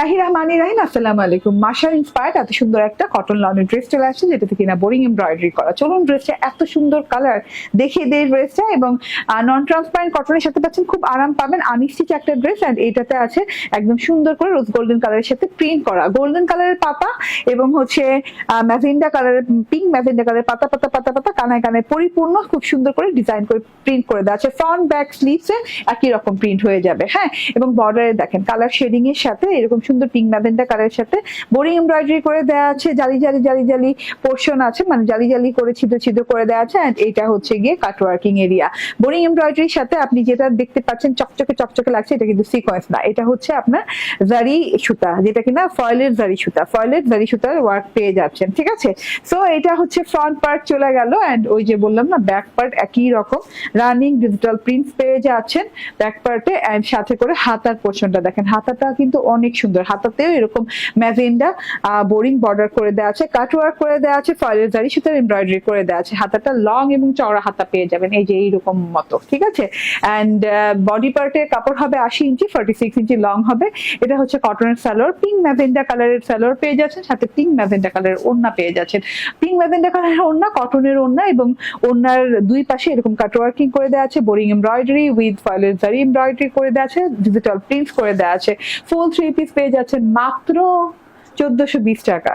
রহিম, আসসালামু আলাইকুম। মাশাল ইন্সপায়ার্ড এত সুন্দর একটা কটন লনের ড্রেস চলে আসছে, যেটাতে কিনা বোরিং এমব্রয়ডারি করা। চলুন ড্রেসটা এত সুন্দর কালার দেখিয়ে দেয় ড্রেসটা, এবং নন ট্রান্সপারেন্ট কটনের সাথে পাচ্ছেন, খুব আরাম পাবেন। আনস্টিচ একটা ড্রেস, এন্ড এইটাতে আছে একদম সুন্দর করে রোজ গোল্ডেন কালারের সাথে প্রিন্ট করা, গোল্ডেন কালারের পাতা এবং হচ্ছে ম্যাজেন্ডা কালারের, পিঙ্ক ম্যাজেন্ডা কালারের পাতা পাতা পাতা পাতা কানায় কানায় পরিপূর্ণ, খুব সুন্দর করে ডিজাইন করে প্রিন্ট করে দেওয়া আছে। ফ্রন্ট ব্যাক স্লিভসে একই রকম প্রিন্ট হয়ে যাবে, হ্যাঁ। এবং বর্ডারে দেখেন কালার শেডিং এর সাথে এরকম সুন্দর পিঙ্ক ম্যাজেন্টা কালারের সাথে বোরিং এমব্রয়ডারি করে দেওয়া আছে, জালি জালি জালি জালি পোর্শন আছে, মানে জালি জালি করে ছিদ্র ছিদ্র করে দেওয়া আছে। এন্ড এটা হচ্ছে গিয়ে কাট ওয়ার্কিং এরিয়া। বোরিং এমব্রয়ডারির সাথে আপনি যেটা দেখতে পাচ্ছেন চকচকে চকচকে লাগছে, এটা কিন্তু সিকোয়েন্স না, এটা হচ্ছে আপনার জারি সুতা, যেটা কিনা ফয়েলের জারি সুতা, ফয়েলের জারি সুতার ওয়ার্ক পেয়ে যাচ্ছেন, ঠিক আছে। সো এটা হচ্ছে ফ্রন্ট পার্ট চলে গেল, এন্ড ওই যে বললাম না, ব্যাক পার্ট একই রকম রানিং ডিজিটাল প্রিন্টস পেয়ে যাচ্ছেন ব্যাক পার্টে। এন্ড সাথে করে হাতার পোর্শনটা দেখেন, হাতাটা কিন্তু অনেক সুন্দর, হাতাতেও এরকম ম্যাজেন্ডা বোরিং বর্ডার করে দেওয়া আছে, কাট ওয়ার্ক করে দেওয়া আছে, ফয়েলের জারি সুতার এমব্রয়ডারি করে দেওয়া আছে। হাতাটা লং এবং চওড়া হাতা পেয়ে যাবেন, এই যে এইরকম মতো, ঠিক আছে। এন্ড বডি পার্টের কাপড় হবে 80 ইঞ্চি, 46 ইঞ্চি লং হবে। এটা হচ্ছে কটনের সালোয়ার, পিঙ্ক ম্যাজেন্ডা কালারের সালোয়ার পেয়ে যাচ্ছেন, সাথে পিঙ্ক ম্যাজেন্ডা কালারের ওড়না পেয়ে যাচ্ছেন। পিঙ্ক ম্যাজেন্ডা কালারের ওড়না, কটনের ওড়না, এবং ওড়নার দুই পাশে এরকম কাট ওয়ার্কিং করে দেওয়া আছে, বোরিং এমব্রয়ডারি উইথ ফয়েলের জারি এমব্রয়ডারি করে দেওয়া আছে, ডিজিটাল প্রিন্টস করে দেওয়া আছে। ফুল থ্রি পিস পেয়ে যাচ্ছেন মাত্র 1420 টাকা।